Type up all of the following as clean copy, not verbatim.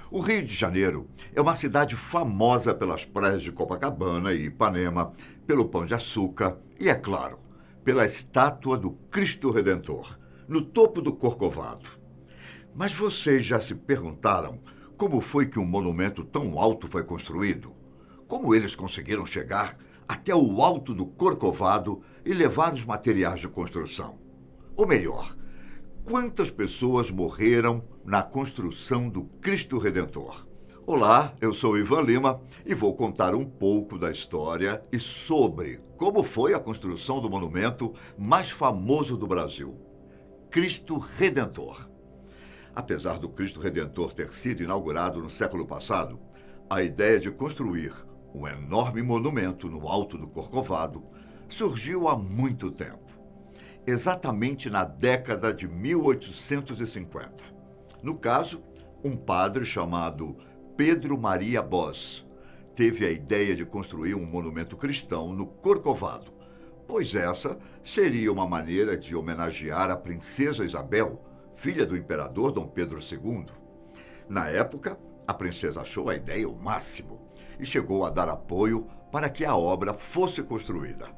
O Rio de Janeiro é uma cidade famosa pelas praias de Copacabana e Ipanema, pelo Pão de Açúcar e, é claro, pela estátua do Cristo Redentor, no topo do Corcovado. Mas vocês já se perguntaram como foi que um monumento tão alto foi construído? Como eles conseguiram chegar até o alto do Corcovado e levar os materiais de construção? Ou melhor, quantas pessoas morreram na construção do Cristo Redentor? Olá, eu sou Ivan Lima e vou contar um pouco da história e sobre como foi a construção do monumento mais famoso do Brasil, Cristo Redentor. Apesar do Cristo Redentor ter sido inaugurado no século passado, a ideia de construir um enorme monumento no alto do Corcovado surgiu há muito tempo, exatamente na década de 1850. No caso, um padre chamado Pedro Maria Bos teve a ideia de construir um monumento cristão no Corcovado, pois essa seria uma maneira de homenagear a princesa Isabel, filha do imperador Dom Pedro II. Na época, a princesa achou a ideia o máximo e chegou a dar apoio para que a obra fosse construída.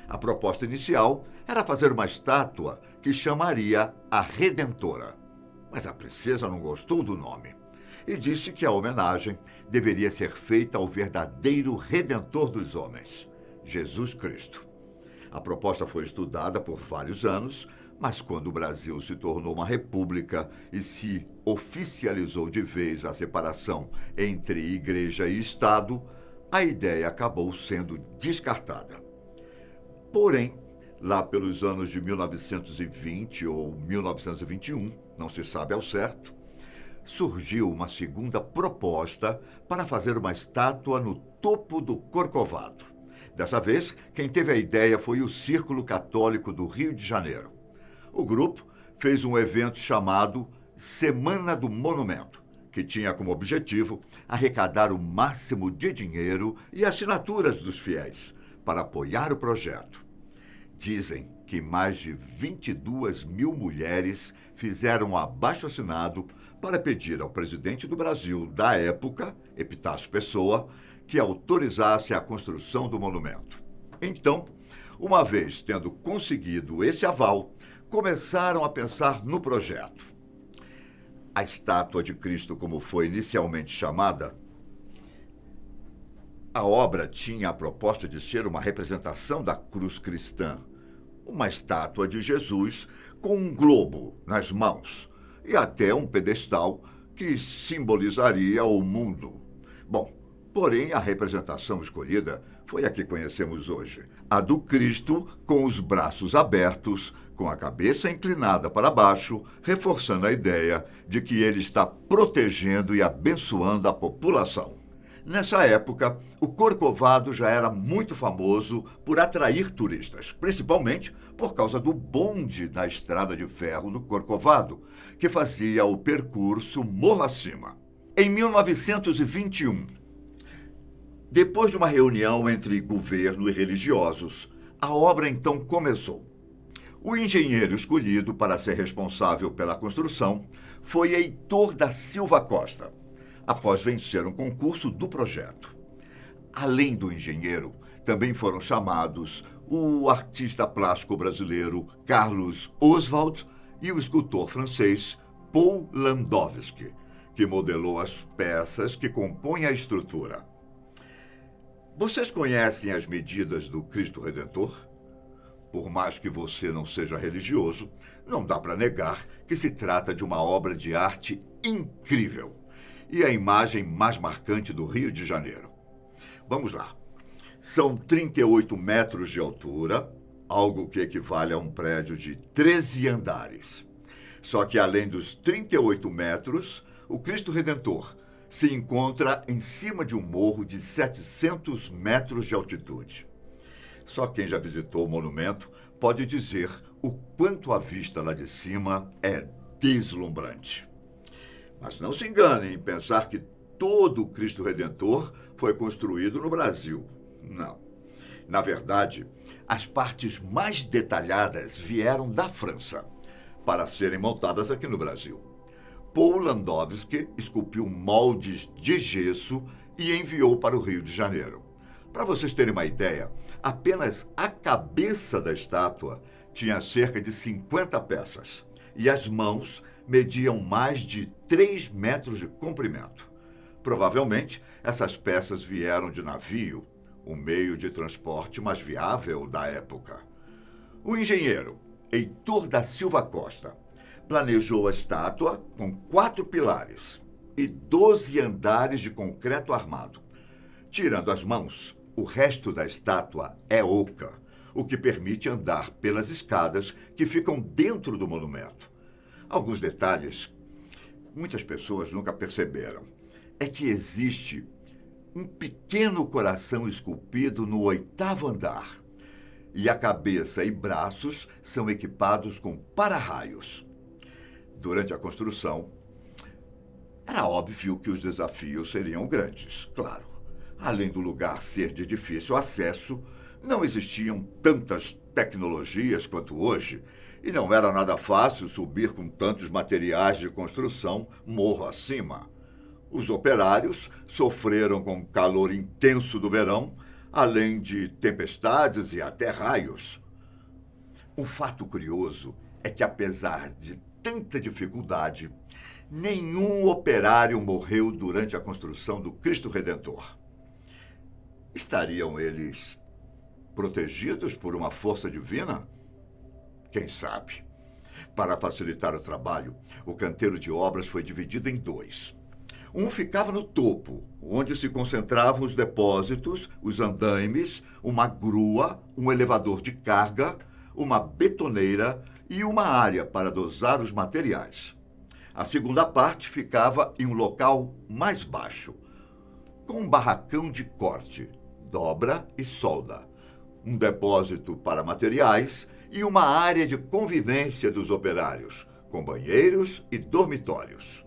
A proposta inicial era fazer uma estátua que chamaria a Redentora. Mas a princesa não gostou do nome e disse que a homenagem deveria ser feita ao verdadeiro Redentor dos homens, Jesus Cristo. A proposta foi estudada por vários anos, mas quando o Brasil se tornou uma república e se oficializou de vez a separação entre igreja e Estado, a ideia acabou sendo descartada. Porém, lá pelos anos de 1920 ou 1921, não se sabe ao certo, surgiu uma segunda proposta para fazer uma estátua no topo do Corcovado. Dessa vez, quem teve a ideia foi o Círculo Católico do Rio de Janeiro. O grupo fez um evento chamado Semana do Monumento, que tinha como objetivo arrecadar o máximo de dinheiro e assinaturas dos fiéis para apoiar o projeto. Dizem que mais de 22 mil mulheres fizeram abaixo-assinado para pedir ao presidente do Brasil da época, Epitácio Pessoa, que autorizasse a construção do monumento. Então, uma vez tendo conseguido esse aval, começaram a pensar no projeto. A estátua de Cristo, como foi inicialmente chamada, a obra tinha a proposta de ser uma representação da cruz cristã, uma estátua de Jesus com um globo nas mãos e até um pedestal que simbolizaria o mundo. Bom, porém, a representação escolhida foi a que conhecemos hoje, a do Cristo com os braços abertos, com a cabeça inclinada para baixo, reforçando a ideia de que ele está protegendo e abençoando a população. Nessa época, o Corcovado já era muito famoso por atrair turistas, principalmente por causa do bonde da estrada de ferro do Corcovado, que fazia o percurso morro acima. Em 1921, depois de uma reunião entre governo e religiosos, a obra então começou. O engenheiro escolhido para ser responsável pela construção foi Heitor da Silva Costa, após vencer um concurso do projeto. Além do engenheiro, também foram chamados o artista plástico brasileiro Carlos Oswald e o escultor francês Paul Landowski, que modelou as peças que compõem a estrutura. Vocês conhecem as medidas do Cristo Redentor? Por mais que você não seja religioso, não dá para negar que se trata de uma obra de arte incrível e a imagem mais marcante do Rio de Janeiro. Vamos lá. São 38 metros de altura, algo que equivale a um prédio de 13 andares. Só que além dos 38 metros, o Cristo Redentor se encontra em cima de um morro de 700 metros de altitude. Só quem já visitou o monumento pode dizer o quanto a vista lá de cima é deslumbrante. Mas não se enganem em pensar que todo o Cristo Redentor foi construído no Brasil. Não. Na verdade, as partes mais detalhadas vieram da França para serem montadas aqui no Brasil. Paul Landowski esculpiu moldes de gesso e enviou para o Rio de Janeiro. Para vocês terem uma ideia, apenas a cabeça da estátua tinha cerca de 50 peças e as mãos mediam mais de 3 metros de comprimento. Provavelmente, essas peças vieram de navio, o meio de transporte mais viável da época. O engenheiro Heitor da Silva Costa planejou a estátua com 4 pilares e 12 andares de concreto armado. Tirando as mãos, o resto da estátua é oca, o que permite andar pelas escadas que ficam dentro do monumento. Alguns detalhes muitas pessoas nunca perceberam. É que existe um pequeno coração esculpido no 8º andar e a cabeça e braços são equipados com para-raios. Durante a construção, era óbvio que os desafios seriam grandes, claro. Além do lugar ser de difícil acesso, não existiam tantas tecnologias quanto hoje e não era nada fácil subir com tantos materiais de construção morro acima. Os operários sofreram com o calor intenso do verão, além de tempestades e até raios. Um fato curioso é que, apesar de tanta dificuldade, nenhum operário morreu durante a construção do Cristo Redentor. Estariam eles protegidos por uma força divina? Quem sabe? Para facilitar o trabalho, o canteiro de obras foi dividido em 2. Um ficava no topo, onde se concentravam os depósitos, os andaimes, uma grua, um elevador de carga, uma betoneira e uma área para dosar os materiais. A segunda parte ficava em um local mais baixo, com um barracão de corte, dobra e solda, um depósito para materiais e uma área de convivência dos operários, com banheiros e dormitórios.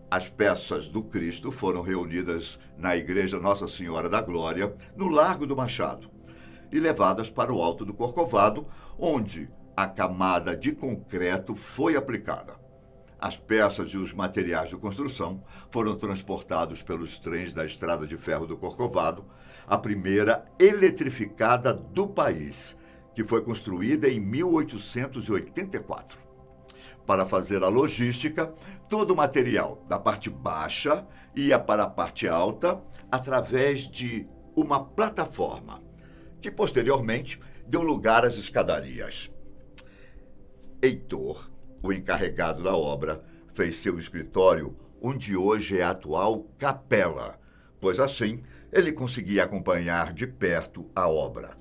As peças do Cristo foram reunidas na Igreja Nossa Senhora da Glória, no Largo do Machado, e levadas para o Alto do Corcovado, onde a camada de concreto foi aplicada. As peças e os materiais de construção foram transportados pelos trens da Estrada de Ferro do Corcovado, a primeira eletrificada do país, que foi construída em 1884. Para fazer a logística, todo o material da parte baixa ia para a parte alta através de uma plataforma, que posteriormente deu lugar às escadarias. Heitor, o encarregado da obra, fez seu escritório onde hoje é a atual capela, pois assim ele conseguia acompanhar de perto a obra.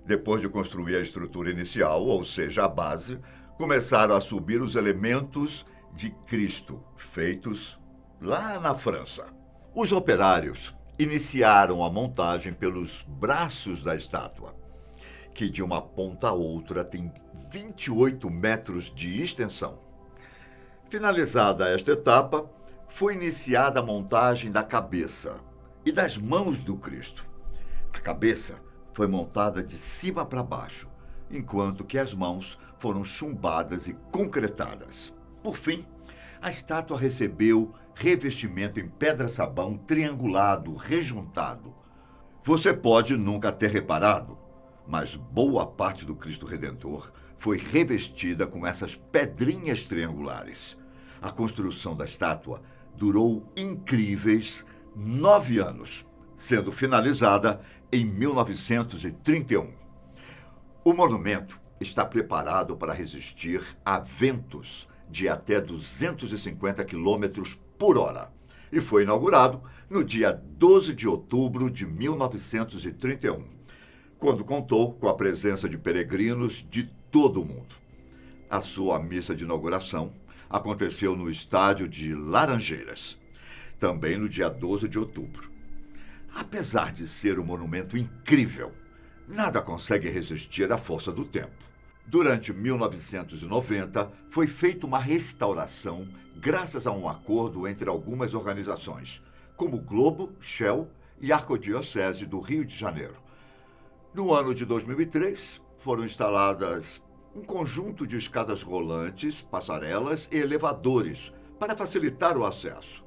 Depois de construir a estrutura inicial, ou seja, a base, começaram a subir os elementos de Cristo, feitos lá na França. Os operários iniciaram a montagem pelos braços da estátua, que de uma ponta a outra tem 28 metros de extensão. Finalizada esta etapa, foi iniciada a montagem da cabeça e das mãos do Cristo. A cabeça foi montada de cima para baixo, enquanto que as mãos foram chumbadas e concretadas. Por fim, a estátua recebeu revestimento em pedra-sabão triangulado, rejuntado. Você pode nunca ter reparado, mas boa parte do Cristo Redentor foi revestida com essas pedrinhas triangulares. A construção da estátua durou incríveis 9 anos, sendo finalizada em 1931. O monumento está preparado para resistir a ventos de até 250 km por hora e foi inaugurado no dia 12 de outubro de 1931, quando contou com a presença de peregrinos de todo o mundo. A sua missa de inauguração aconteceu no estádio de Laranjeiras, também no dia 12 de outubro. Apesar de ser um monumento incrível, nada consegue resistir à força do tempo. Durante 1990, foi feita uma restauração graças a um acordo entre algumas organizações, como Globo, Shell e Arcodiocese do Rio de Janeiro. No ano de 2003, foram instaladas um conjunto de escadas rolantes, passarelas e elevadores para facilitar o acesso.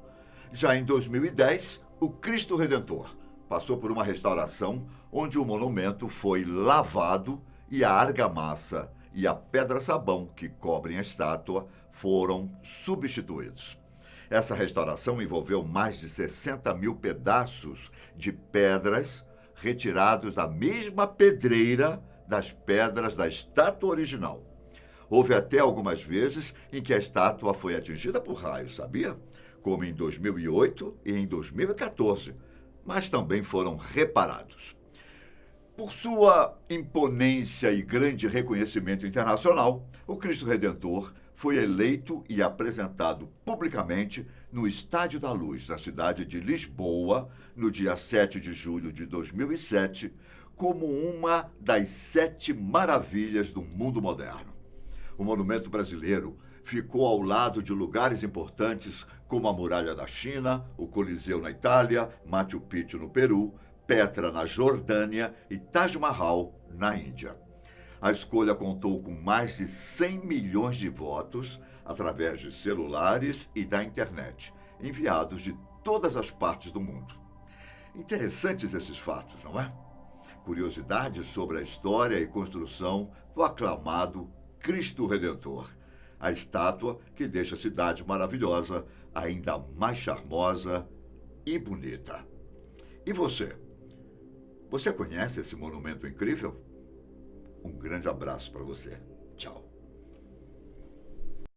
Já em 2010, o Cristo Redentor passou por uma restauração onde o monumento foi lavado e a argamassa e a pedra-sabão que cobrem a estátua foram substituídos. Essa restauração envolveu mais de 60 mil pedaços de pedras retirados da mesma pedreira das pedras da estátua original. Houve até algumas vezes em que a estátua foi atingida por raios, sabia? Como em 2008 e em 2014, mas também foram reparados. Por sua imponência e grande reconhecimento internacional, o Cristo Redentor foi eleito e apresentado publicamente no Estádio da Luz, na cidade de Lisboa, no dia 7 de julho de 2007, como uma das 7 maravilhas do mundo moderno. O monumento brasileiro ficou ao lado de lugares importantes como a Muralha da China, o Coliseu na Itália, Machu Picchu no Peru, Petra na Jordânia e Taj Mahal na Índia. A escolha contou com mais de 100 milhões de votos através de celulares e da internet, enviados de todas as partes do mundo. Interessantes esses fatos, não é? Curiosidades sobre a história e construção do aclamado Cristo Redentor, a estátua que deixa a cidade maravilhosa ainda mais charmosa e bonita. E você? Você conhece esse monumento incrível? Um grande abraço para você. Tchau.